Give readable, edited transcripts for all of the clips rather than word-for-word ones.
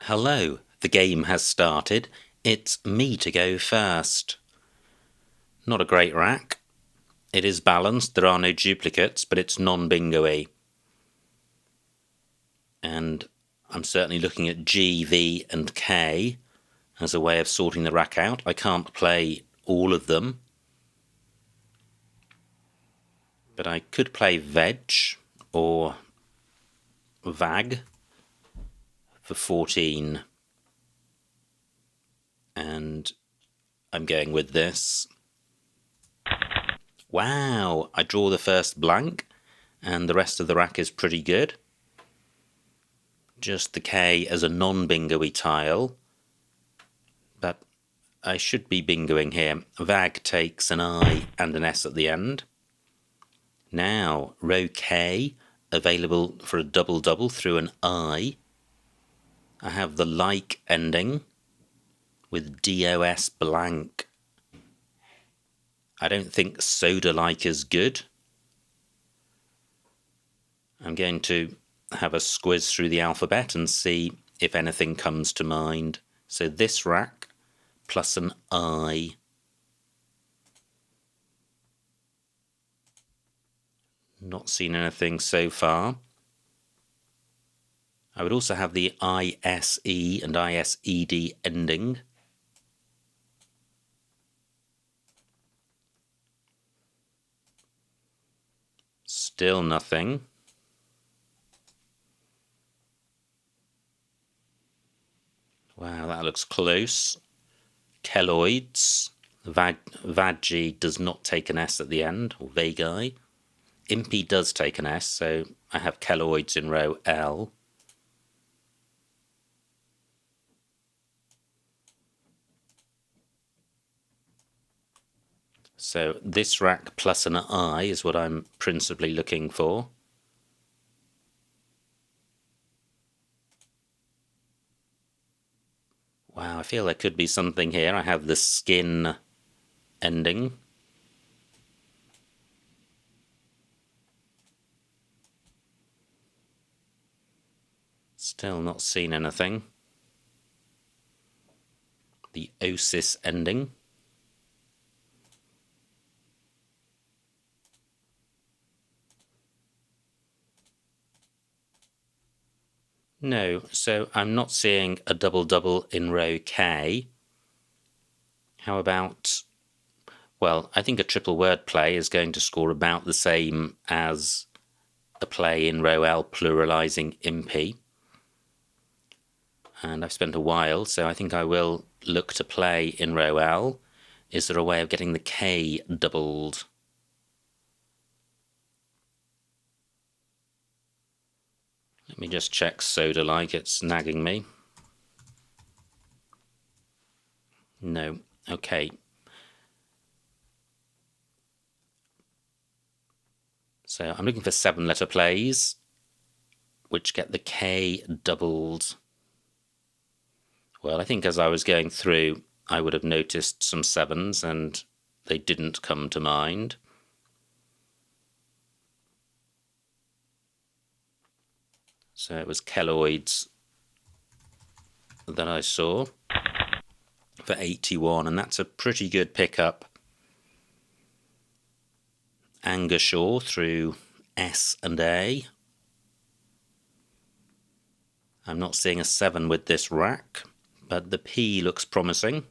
Hello, the game has started. It's me to go first. Not a great rack. It is balanced, there are no duplicates, but it's non-bingo-y. And I'm certainly looking at G, V and K as a way of sorting the rack out. I can't play all of them, but I could play Veg or Vag for 14. And I'm going with this. Wow, I draw the first blank and the rest of the rack is pretty good. Just the K as a non-bingo-y tile, but I should be bingoing here. Vag takes an I and an S at the end. Now, row K, available for a double-double through an I. I have the like ending with DOS blank. I don't think soda-like is good. I'm going to have a squiz through the alphabet and see if anything comes to mind. So this rack plus an I. Not seen anything so far. I would also have the ISE and ISED ending. Still nothing. Wow, that looks close. Keloids. Vagi does not take an S at the end, or vagi. Impy does take an S, so I have keloids in row L. So this rack plus an I is what I'm principally looking for. Wow, I feel there could be something here. I have the skin ending. Still not seen anything. The osis ending. No, so I'm not seeing a double-double in row K. How about, well, I think a triple word play is going to score about the same as a play in row L pluralizing impy. And I've spent a while, so I think I will look to play in row L. Is there a way of getting the K doubled? Let me just check soda-like, it's nagging me. No, okay. So I'm looking for 7-letter plays, which get the K doubled. Well, I think as I was going through, I would have noticed some 7s and they didn't come to mind. So it was keloids that I saw for 81, and that's a pretty good pickup. Angershaw through S and A. I'm not seeing a 7 with this rack, but the P looks promising.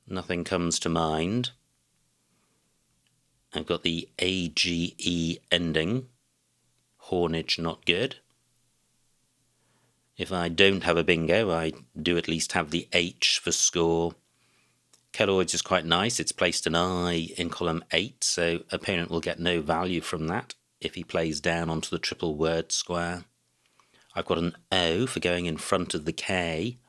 Nothing comes to mind. I've got the AGE ending. Hornage not good. If I don't have a bingo, I do at least have the H for score. Keloids is quite nice. It's placed an I in column 8, so opponent will get no value from that if he plays down onto the triple word square. I've got an O for going in front of the K.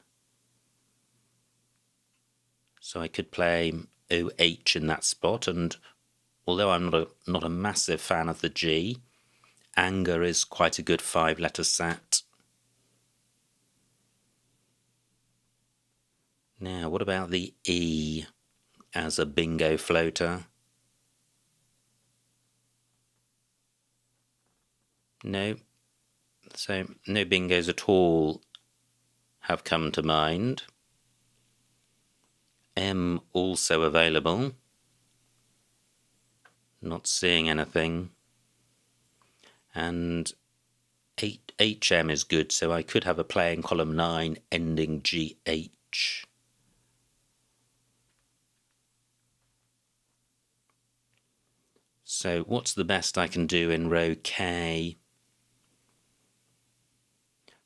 So I could play OH in that spot, and although I'm not a massive fan of the G, anger is quite a good 5-letter set. Now, what about the E as a bingo floater? No, So no bingos at all have come to mind. M also available. Not seeing anything. And HM is good, so I could have a play in column 9 ending GH. So what's the best I can do in row K?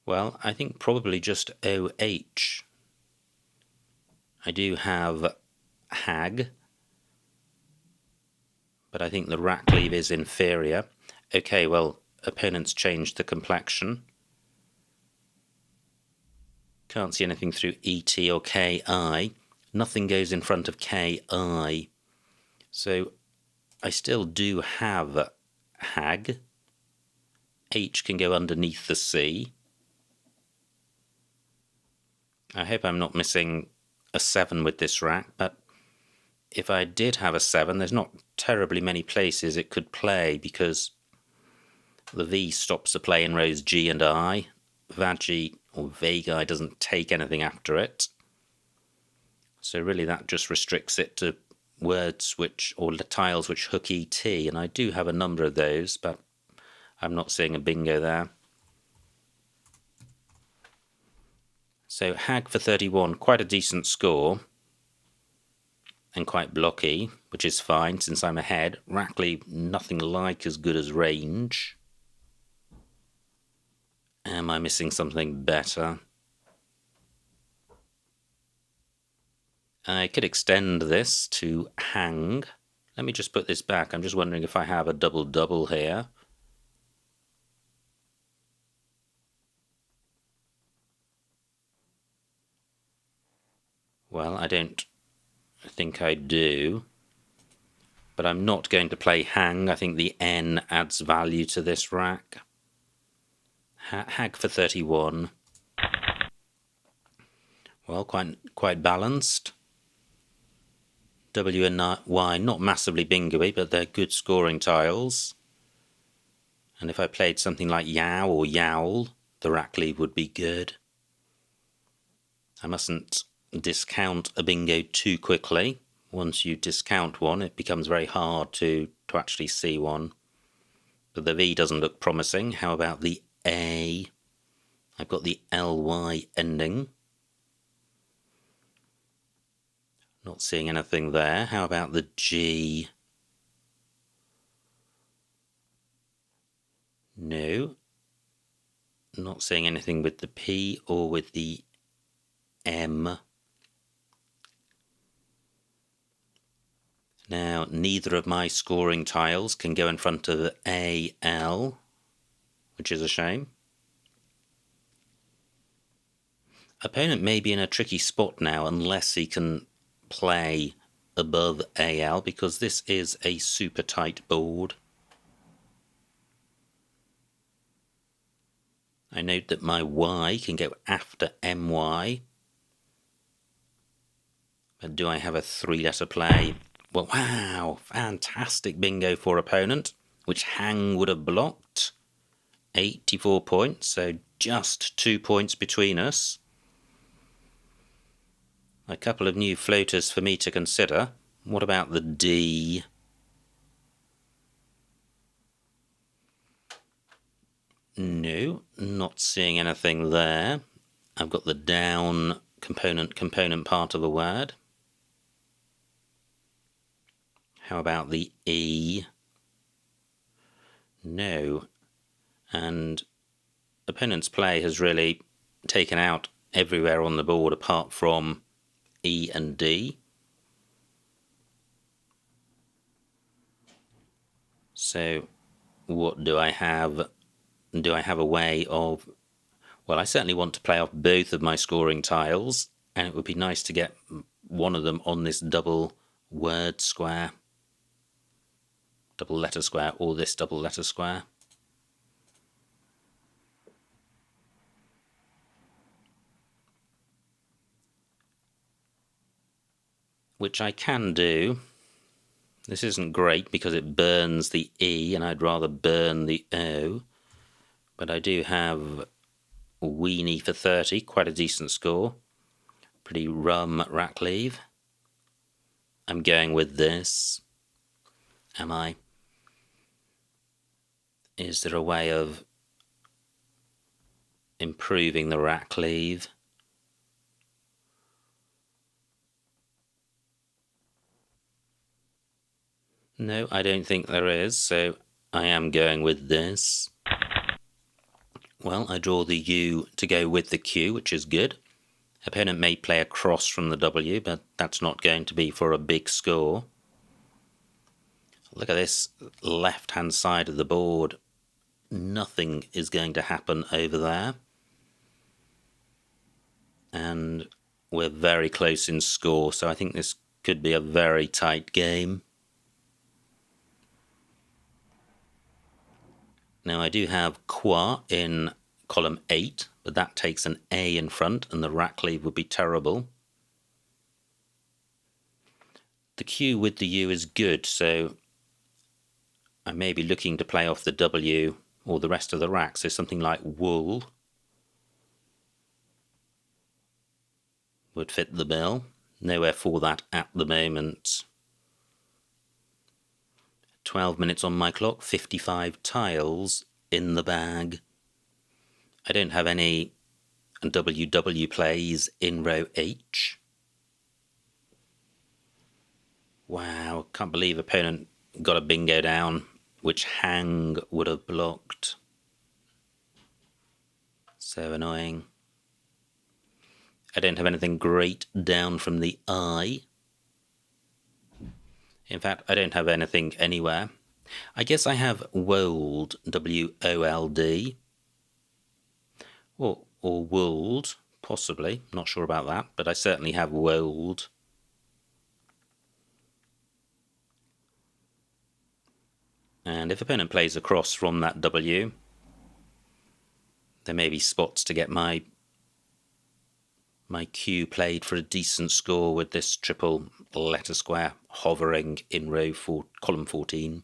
Well, I think probably just OH. I do have hag, but I think the rack leave is inferior. Okay, well, opponents changed the complexion. Can't see anything through ET or KI. Nothing goes in front of KI. So I still do have hag. H can go underneath the C. I hope I'm not missing a 7 with this rack, but if I did have a 7, there's not terribly many places it could play because the V stops the play in rows G and I. Vagi or Vagi doesn't take anything after it. So really that just restricts it to words which, or tiles which hook ET, and I do have a number of those, but I'm not seeing a bingo there. So hag for 31, quite a decent score, and quite blocky, which is fine since I'm ahead. Rackley, nothing like as good as range. Am I missing something better? I could extend this to hang. Let me just put this back. I'm just wondering if I have a double-double here. Well, I don't think I do. But I'm not going to play hang. I think the N adds value to this rack. Hag for 31. Well, quite balanced. W and Y, not massively bingo-y, but they're good scoring tiles. And if I played something like Yow or Yowl, the rack leave would be good. I mustn't discount a bingo too quickly. Once you discount one, it becomes very hard to actually see one. But the V doesn't look promising. How about the A? I've got the LY ending. Not seeing anything there. How about the G? No. Not seeing anything with the P or with the M. Now, neither of my scoring tiles can go in front of AL, which is a shame. Opponent may be in a tricky spot now unless he can play above AL, because this is a super tight board. I note that my Y can go after MY. But do I have a 3-letter play? Well, wow, fantastic bingo for opponent, which hang would have blocked. 84 points, so just 2 points between us. A couple of new floaters for me to consider. What about the D? No, not seeing anything there. I've got the down component part of a word. How about the E? No. And opponent's play has really taken out everywhere on the board apart from E and D. So what do I have? Do I have a way of... Well, I certainly want to play off both of my scoring tiles, and it would be nice to get one of them on this double word square, double letter square, or this double letter square. Which I can do. This isn't great because it burns the E, and I'd rather burn the O. But I do have Weenie for 30, quite a decent score. Pretty rum rack leave. I'm going with this. Am I? Is there a way of improving the rack leave? No, I don't think there is, so I am going with this. Well, I draw the U to go with the Q, which is good. Opponent may play a cross from the W, but that's not going to be for a big score. Look at this left-hand side of the board. Nothing is going to happen over there. And we're very close in score, so I think this could be a very tight game. Now I do have Qua in column 8, but that takes an A in front and the rack leave would be terrible. The Q with the U is good, so I may be looking to play off the W or the rest of the rack, so something like wool would fit the bill. Nowhere for that at the moment. 12 minutes on my clock, 55 tiles in the bag. I don't have any WW plays in row H. Wow, can't believe opponent got a bingo down, which hang would have blocked. So annoying. I don't have anything great down from the I. In fact, I don't have anything anywhere. I guess I have Wold, W-O-L-D. Or Wold, possibly. Not sure about that, but I certainly have Wold. And if opponent plays across from that W, there may be spots to get my Q played for a decent score with this triple letter square hovering in column 14.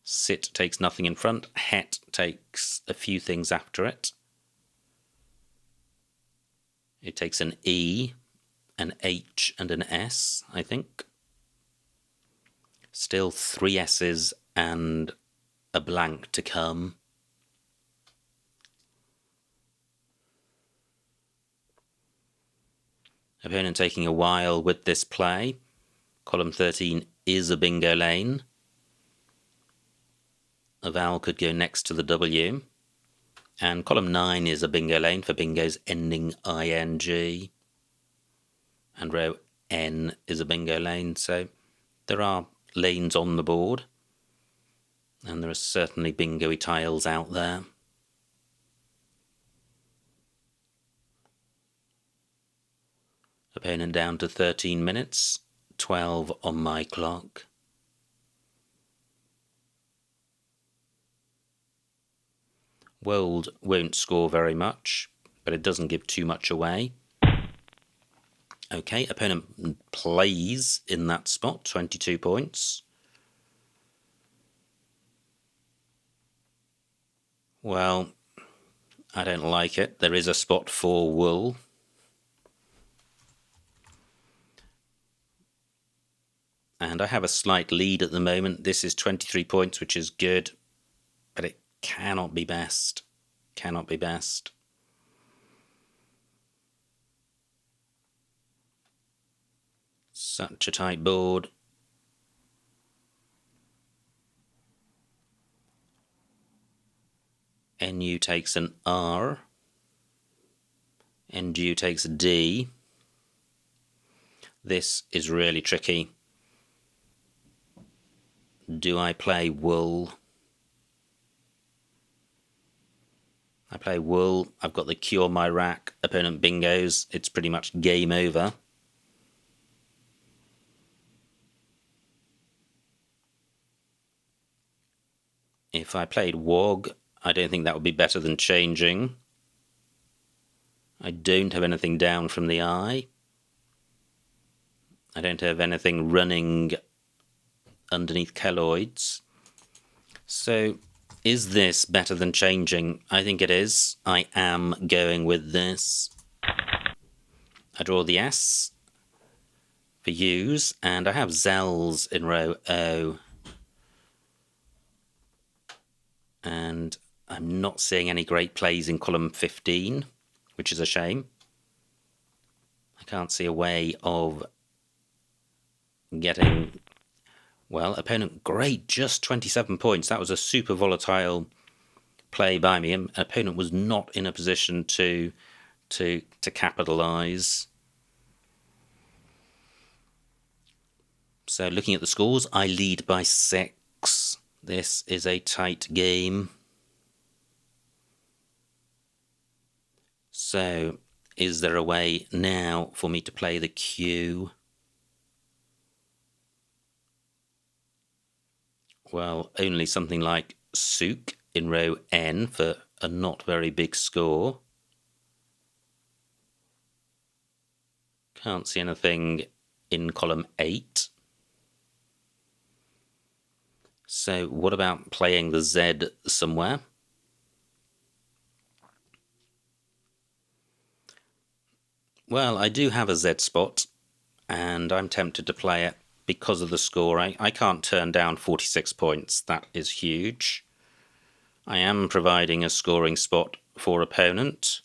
Sit takes nothing in front. Het takes a few things after it. It takes an E, an H and an S, I think. Still 3 S's and a blank to come. Opponent taking a while with this play. Column 13 is a bingo lane. A vowel could go next to the W. And column 9 is a bingo lane for bingos ending ing. And row N is a bingo lane. So there are lanes on the board. And there are certainly bingo-y tiles out there. Opponent down to 13 minutes, 12 on my clock. Wold won't score very much, but it doesn't give too much away. Okay, opponent plays in that spot, 22 points. Well, I don't like it. There is a spot for wool. And I have a slight lead at the moment. This is 23 points, which is good, but it cannot be best. Cannot be best. Such a tight board. NU takes an R. NU takes a D. This is really tricky. Do I play wool? I play wool. I've got the Q on my rack. Opponent bingos. It's pretty much game over. If I played WOG, I don't think that would be better than changing. I don't have anything down from the I. I don't have anything running underneath colloids. So, is this better than changing? I think it is. I am going with this. I draw the S for U's, and I have Zells in row O. And I'm not seeing any great plays in column 15, which is a shame. I can't see a way of getting... Well, opponent, great, just 27 points. That was a super volatile play by me. Opponent was not in a position to capitalise. So looking at the scores, I lead by 6. This is a tight game. So, is there a way now for me to play the Q? Well, only something like Souk in row N for a not very big score. Can't see anything in column 8. So what about playing the Z somewhere? Well, I do have a Z spot, and I'm tempted to play it because of the score. I can't turn down 46 points. That is huge. I am providing a scoring spot for opponent,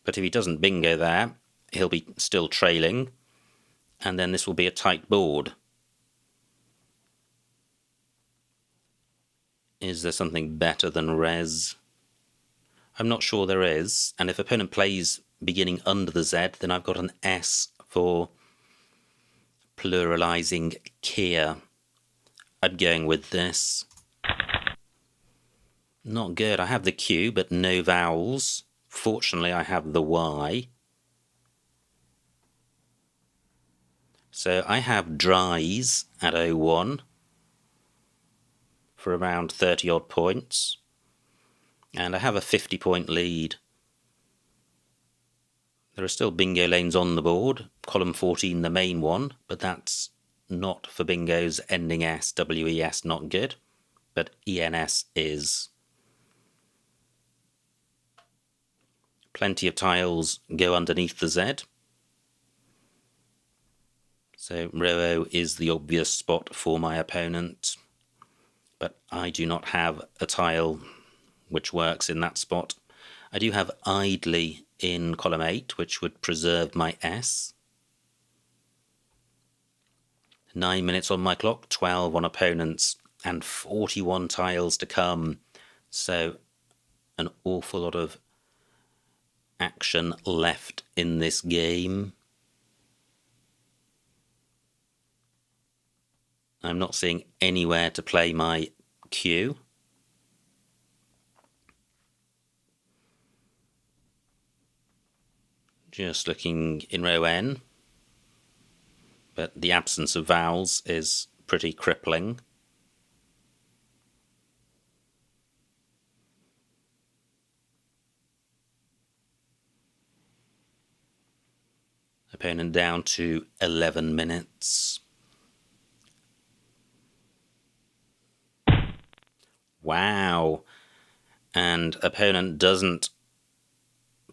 but if he doesn't bingo there, he'll be still trailing, and then this will be a tight board. Is there something better than res? I'm not sure there is, and if opponent plays beginning under the Z, then I've got an S for pluralizing Kia. I'm going with this. Not good. I have the Q, but no vowels. Fortunately, I have the Y. So I have dries at 01 for around 30 odd points. And I have a 50-point lead. There are still bingo lanes on the board. Column 14, the main one, but that's not for bingos ending S, WES, not good. But ENS is. Plenty of tiles go underneath the Z. So row O is the obvious spot for my opponent. But I do not have a tile which works in that spot. I do have idly in column 8, which would preserve my S. 9 minutes on my clock, 12 on opponents, and 41 tiles to come. So an awful lot of action left in this game. I'm not seeing anywhere to play my Q. Just looking in row N, but the absence of vowels is pretty crippling. Opponent down to 11 minutes. Wow. And opponent doesn't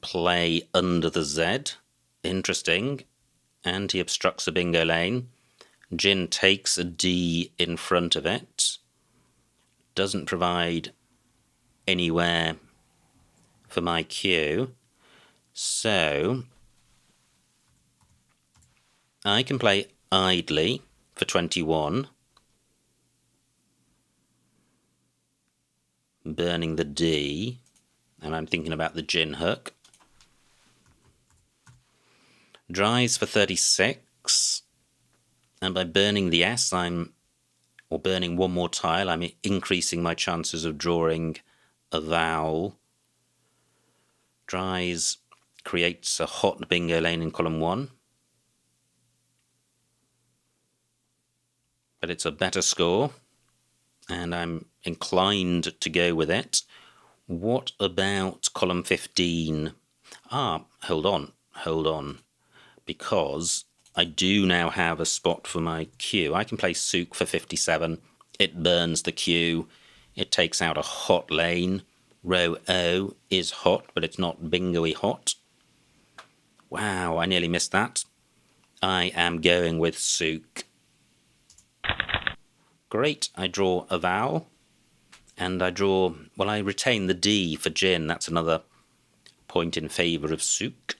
play under the Z. Interesting. And he obstructs a bingo lane. Gin takes a D in front of it. Doesn't provide anywhere for my Q. So I can play idly for 21. Burning the D. And I'm thinking about the gin hook. Dries for 36. And by burning the S, or burning one more tile, I'm increasing my chances of drawing a vowel. Dries creates a hot bingo lane in column 1. But it's a better score, and I'm inclined to go with it. What about column 15? Hold on. Because I do now have a spot for my Q. I can play Souk for 57. It burns the Q. It takes out a hot lane. Row O is hot, but it's not bingo-y hot. Wow, I nearly missed that. I am going with souk. Great, I draw a vowel. And I draw, well, I retain the D for gin. That's another point in favour of souk.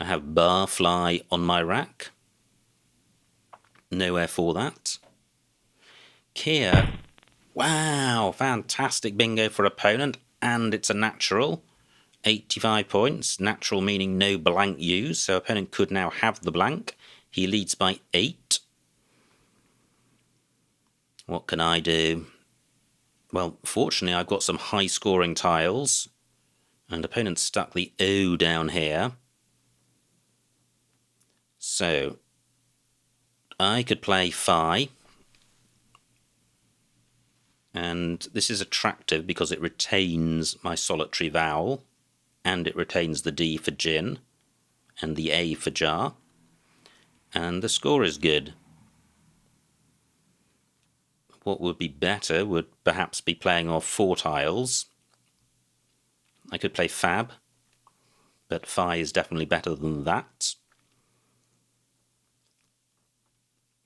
I have barfly on my rack. Nowhere for that. Kia. Wow, fantastic bingo for opponent, and it's a natural. 85 points, natural meaning no blank used, so opponent could now have the blank. He leads by 8. What can I do? Well, fortunately I've got some high scoring tiles, and opponent stuck the O down here. So, I could play Phi. And this is attractive because it retains my solitary vowel, and it retains the D for gin, and the A for jar, and the score is good. What would be better would perhaps be playing off 4 tiles. I could play Fab, but Phi is definitely better than that.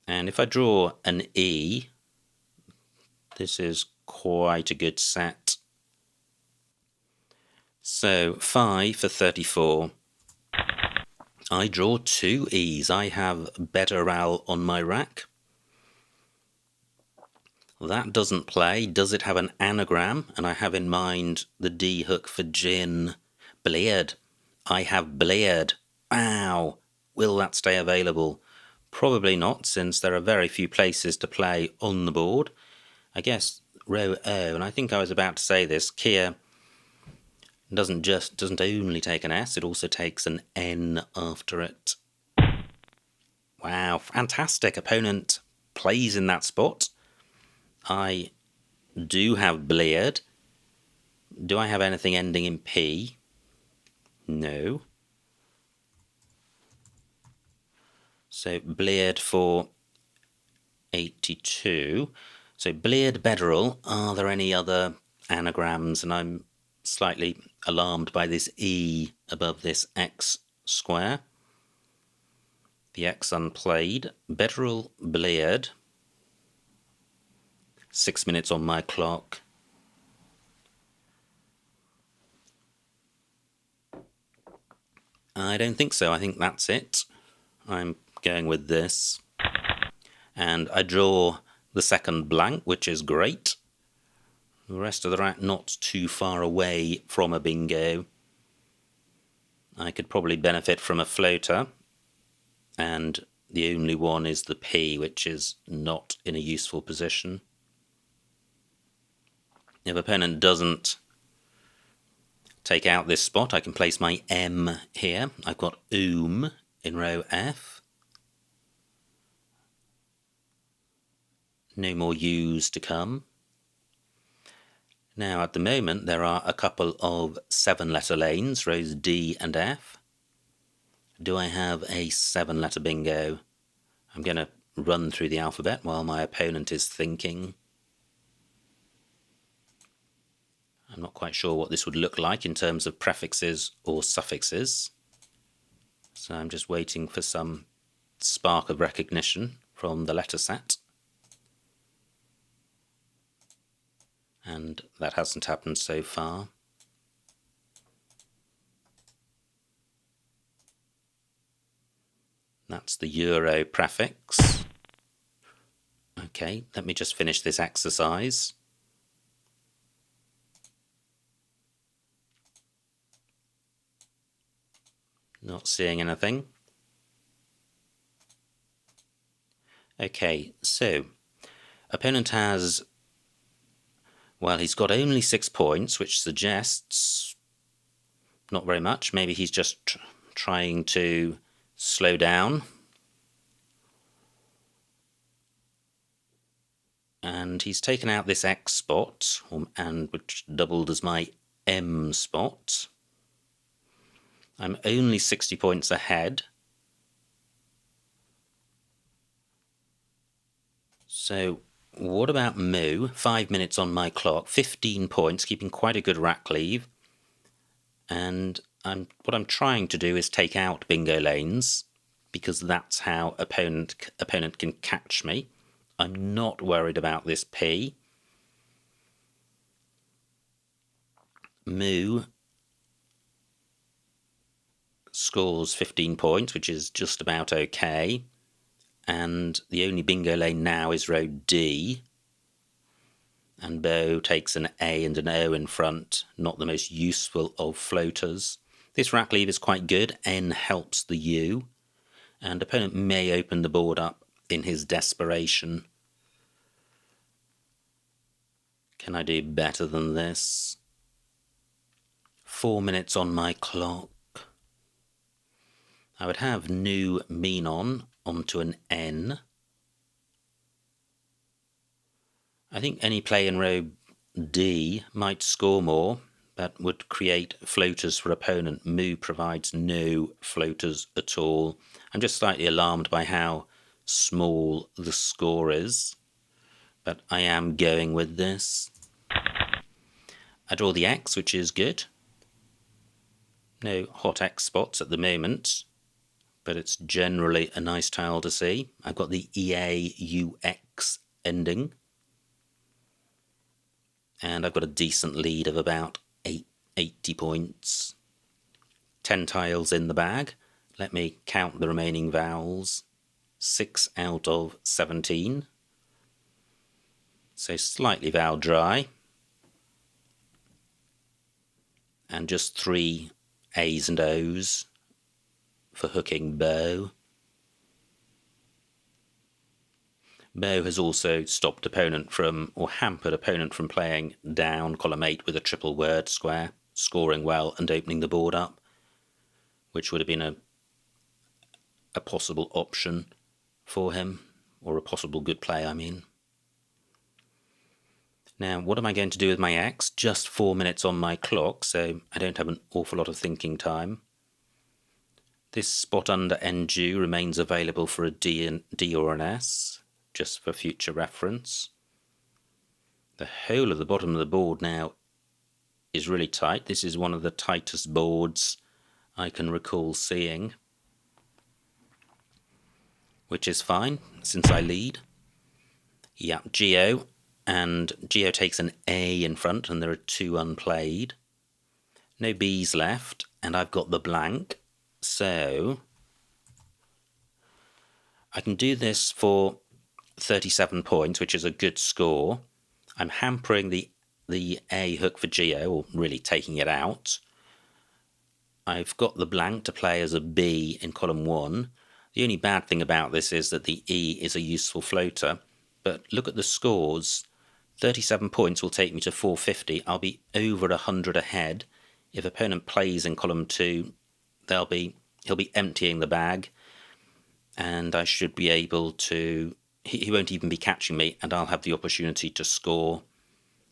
And if I draw an E, this is quite a good set. So, Phi for 34. I draw 2 E's. I have Betteral on my rack. That doesn't play. Does it have an anagram? And I have in mind the D hook for gin. Bleared. I have bleared. Wow. Will that stay available? Probably not, since there are very few places to play on the board. I guess row O, and I think I was about to say this, Kia doesn't only take an S, it also takes an N after it. Wow, fantastic. Opponent plays in that spot. I do have bleared. Do I have anything ending in P? No. So bleared for 82. So bleared, bedderal. Are there any other anagrams? And I'm slightly alarmed by this E above this X square. The X unplayed. Bedderal, bleared. 6 minutes on my clock. I don't think so. I think that's it. I'm going with this. And I draw the second blank, which is great. The rest of the rack not too far away from a bingo. I could probably benefit from a floater, and the only one is the P, which is not in a useful position. If opponent doesn't take out this spot, I can place my M here. I've got in row F. No more U's to come. Now, at the moment, there are a couple of 7-letter lanes, rows D and F. Do I have a 7-letter bingo? I'm going to run through the alphabet while my opponent is thinking. I'm not quite sure what this would look like in terms of prefixes or suffixes. So I'm just waiting for some spark of recognition from the letter set. And that hasn't happened so far. That's the Euro prefix. Okay, let me just finish this exercise. Not seeing anything. Okay, so opponent has, well, he's got only 6 points, which suggests not very much. Maybe he's just trying to slow down. And he's taken out this X spot, and which doubled as my M spot. I'm only 60 points ahead. So What about moo? 5 minutes on my clock, 15 points, keeping quite a good rack leave. And what I'm trying to do is take out bingo lanes, because that's how opponent can catch me. I'm not worried about this P. Moo scores 15 points, which is just about okay. And the only bingo lane now is row D. And Bo takes an A and an O in front, not the most useful of floaters. This rack leave is quite good. N helps the U. And opponent may open the board up in his desperation. Can I do better than this? 4 minutes on my clock. I would have new mean onto an N. I think any play in row D might score more, but would create floaters for opponent. Moo provides no floaters at all. I'm just slightly alarmed by how small the score is, but I am going with this. I draw the X, which is good. No hot X spots at the moment, but it's generally a nice tile to see. I've got the EAUX ending, and I've got a decent lead of about 80 points. 10 tiles in the bag. Let me count the remaining vowels. 6 out of 17. So slightly vowel dry. And just 3 A's and O's for hooking Bo. Bo has also stopped opponent from, or hampered opponent from playing down column 8 with a triple word square, scoring well and opening the board up, which would have been a possible option for him, or a possible good play, I mean. Now, what am I going to do with my X? Just 4 minutes on my clock, so I don't have an awful lot of thinking time. This spot under NG remains available for a D or an S, just for future reference. The whole of the bottom of the board now is really tight. This is one of the tightest boards I can recall seeing, which is fine since I lead. Yeah, Geo, and Geo takes an A in front, and there are 2 unplayed. No B's left, and I've got the blank, so I can do this for 37 points, which is a good score. I'm hampering the A hook for Geo, or really taking it out. I've got the blank to play as a B in column 1. The only bad thing about this is that the E is a useful floater, but look at the scores. 37 points will take me to 450. I'll be over 100 ahead. If opponent plays in column 2, he'll be emptying the bag, and I should be able to... He won't even be catching me, and I'll have the opportunity to score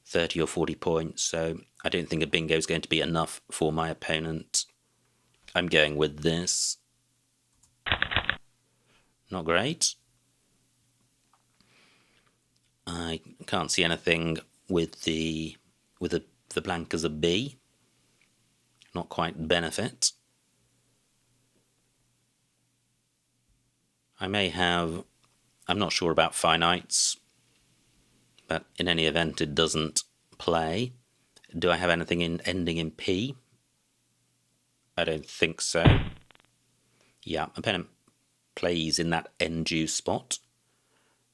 30 or 40 points. So I don't think a bingo is going to be enough for my opponent. I'm going with this. Not great. I can't see anything with the blank as a B. Not quite benefit. I may have... I'm not sure about finites, but in any event it doesn't play. Do I have anything ending in P? I don't think so. Yeah, opponent plays in that NG spot.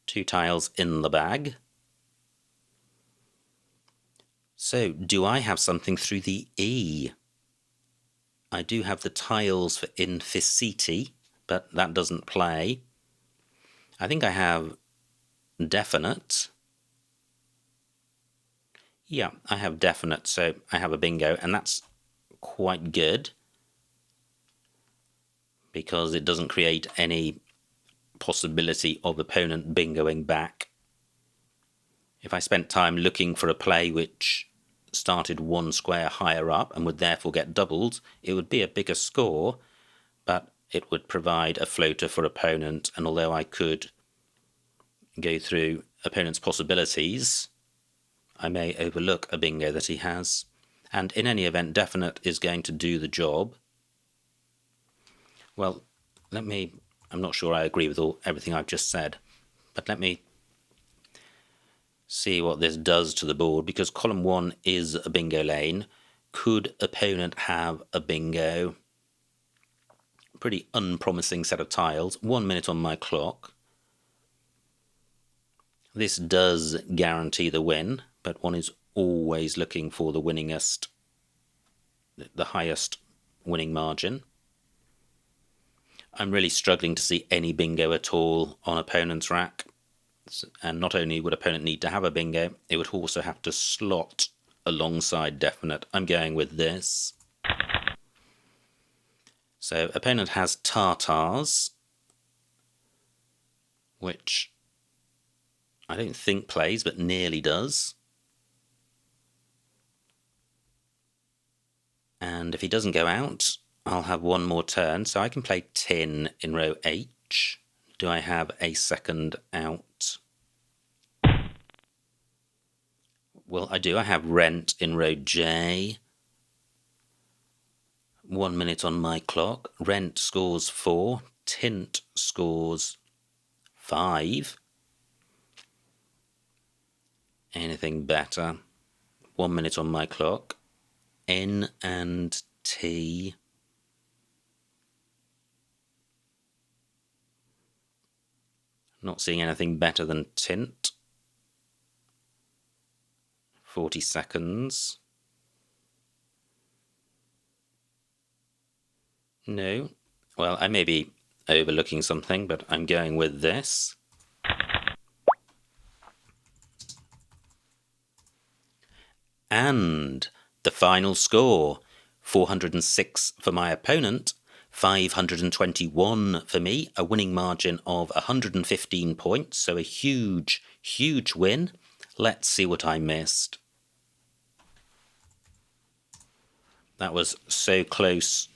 2 tiles in the bag. So, do I have something through the E? I do have the tiles for inficiti, but that doesn't play. I think I have definite. Yeah, I have definite, so I have a bingo, and that's quite good because it doesn't create any possibility of opponent bingoing back. If I spent time looking for a play which started 1 square higher up and would therefore get doubled, it would be a bigger score, but it would provide a floater for opponent, and although I could go through opponent's possibilities, I may overlook a bingo that he has. And in any event, definite is going to do the job. Well, I'm not sure I agree with everything I've just said, but let me see what this does to the board, because column 1 is a bingo lane. Could opponent have a bingo? Pretty unpromising set of tiles. 1 minute on my clock. This does guarantee the win, but one is always looking for the winningest, the highest winning margin. I'm really struggling to see any bingo at all on opponent's rack. And not only would opponent need to have a bingo, it would also have to slot alongside definite. I'm going with this. So opponent has tartars, which I don't think plays, but nearly does. And if he doesn't go out, I'll have one more turn, so I can play tin in row H. Do I have a second out? Well, I do. I have rent in row J. 1 minute on my clock. Rent scores 4. Tint scores 5. Anything better? 1 minute on my clock. N and T. Not seeing anything better than tint. 40 seconds. No. Well, I may be overlooking something, but I'm going with this. And the final score, 406 for my opponent, 521 for me, a winning margin of 115 points, so a huge, huge win. Let's see what I missed. That was so close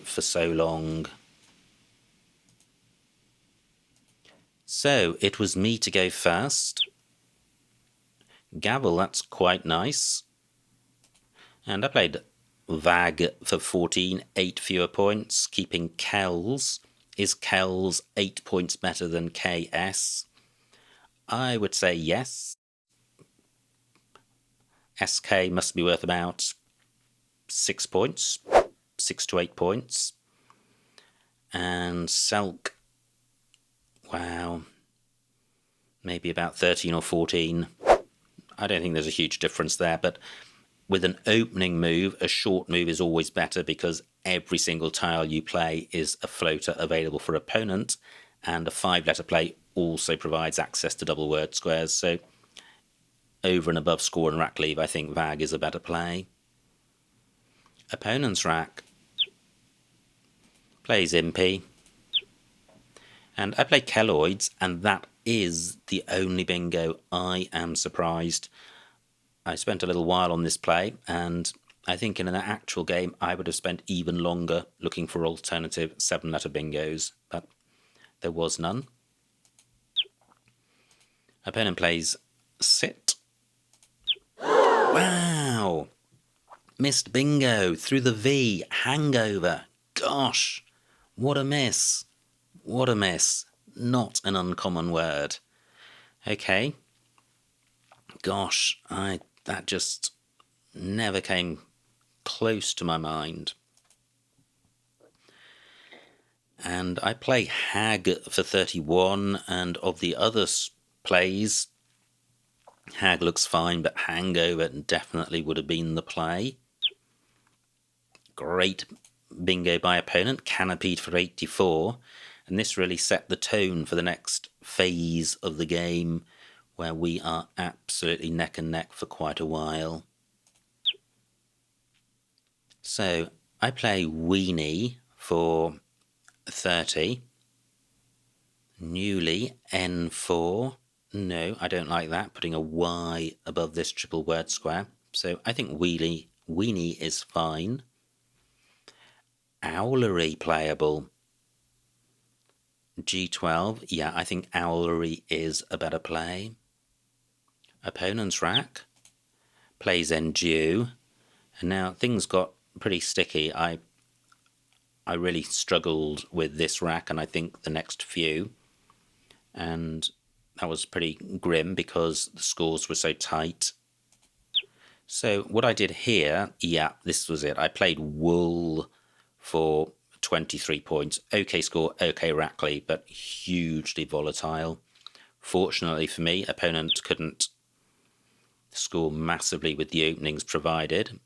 for so long. So it was me to go first. Gavel, that's quite nice. And I played Vag for 14, 8 fewer points, keeping Kells. Is Kells 8 points better than KS? I would say yes. SK must be worth about 6 points, 6 to 8 points. And Selk, wow, maybe about 13 or 14. I don't think there's a huge difference there, but with an opening move, a short move is always better because every single tile you play is a floater available for opponent, and a 5-letter play also provides access to double word squares, so over and above score and rack leave, I think Vag is a better play. Opponent's rack plays Impy, and I play Kelloids, and that is the only bingo. I am surprised. I spent a little while on this play, and I think in an actual game I would have spent even longer looking for alternative 7-letter bingos, but there was none. Opponent plays Sit. Wow! Missed bingo through the V. Hangover. Gosh, what a miss. What a miss. Not an uncommon word. Okay. Gosh, that just never came close to my mind. And I play Hag for 31, and of the other plays, Hag looks fine, but Hangover definitely would have been the play. Great bingo by opponent, canopied for 84, and this really set the tone for the next phase of the game, where we are absolutely neck and neck for quite a while. So I play Weenie for 30. Newly N4. No, I don't like that, putting a Y above this triple word square. So I think Weenie is fine. Owlery playable. G12, yeah, I think owlery is a better play. Opponent's rack plays undue, and now things got pretty sticky. I really struggled with this rack, and I think the next few, and that was pretty grim because the scores were so tight. So what I did here, yeah, this was it. I played wool for 23 points. Okay score, okay rack lead, but hugely volatile. Fortunately for me, opponent couldn't score massively with the openings provided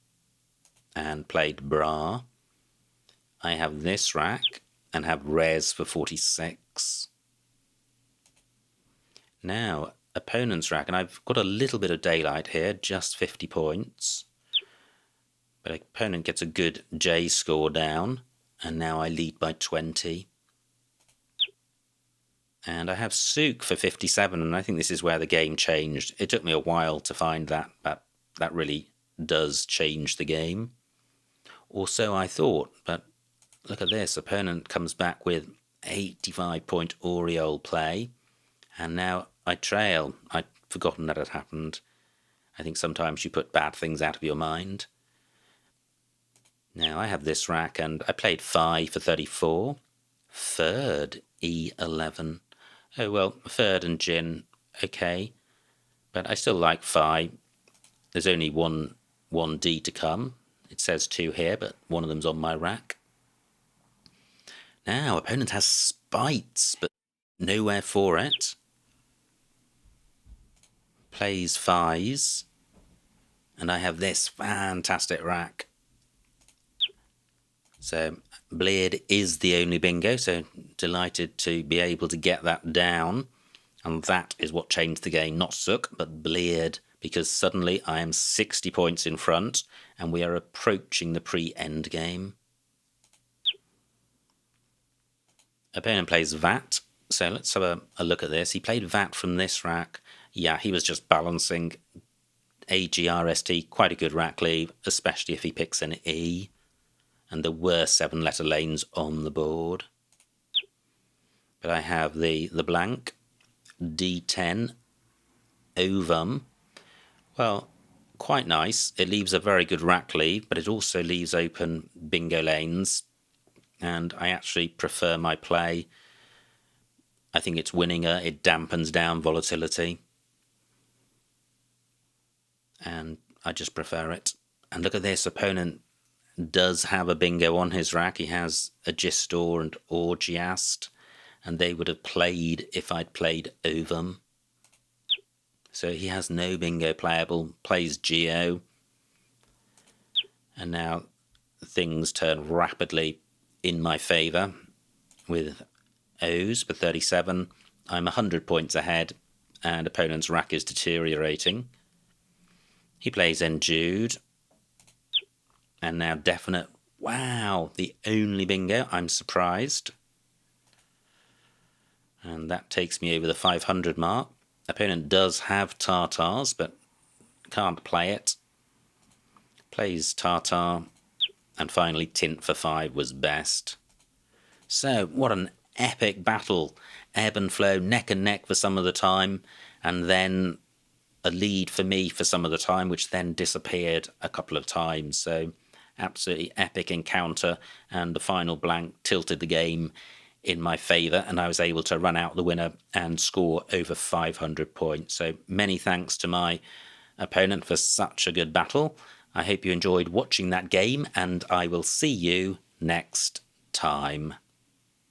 and played bra. I have this rack and have res for 46. Now, opponent's rack, and I've got a little bit of daylight here, just 50 points. But opponent gets a good J score down, and now I lead by 20. And I have Souk for 57, and I think this is where the game changed. It took me a while to find that, but that really does change the game. Or so I thought, but look at this. Opponent comes back with 85-point Oriole play, and now I trail. I'd forgotten that had happened. I think sometimes you put bad things out of your mind. Now I have this rack, and I played 5 for 34. Third, E11. Oh, well, third and gin, okay. But I still like 5. There's only one D to come. It says 2 here, but one of them's on my rack. Now, opponent has spites, but nowhere for it. Plays 5s. And I have this fantastic rack. So, Bleared is the only bingo, so delighted to be able to get that down. And that is what changed the game, not Sook, but Bleared, because suddenly I am 60 points in front, and we are approaching the pre-end game. Opponent plays Vat, so let's have a look at this. He played Vat from this rack. Yeah, he was just balancing AGRST, quite a good rack lead, especially if he picks an E. And there were 7-letter lanes on the board. But I have the blank, D10, ovum. Well, quite nice. It leaves a very good rack lead, but it also leaves open bingo lanes. And I actually prefer my play. I think it's winninger. It dampens down volatility. And I just prefer it. And look at this, opponent does have a bingo on his rack. He has a Gistor and Orgiast, and they would have played if I'd played ovum. So he has no bingo playable, plays Geo, and now things turn rapidly in my favour with O's for 37. I'm 100 points ahead, and opponent's rack is deteriorating. He plays Endued. And now definite. Wow, the only bingo. I'm surprised. And that takes me over the 500 mark. Opponent does have Tartars, but can't play it. Plays Tartar. And finally, Tint for 5 was best. So, what an epic battle. Ebb and flow, neck and neck for some of the time. And then a lead for me for some of the time, which then disappeared a couple of times. So, absolutely epic encounter, and the final blank tilted the game in my favour, and I was able to run out the winner and score over 500 points. So many thanks to my opponent for such a good battle. I hope you enjoyed watching that game, and I will see you next time.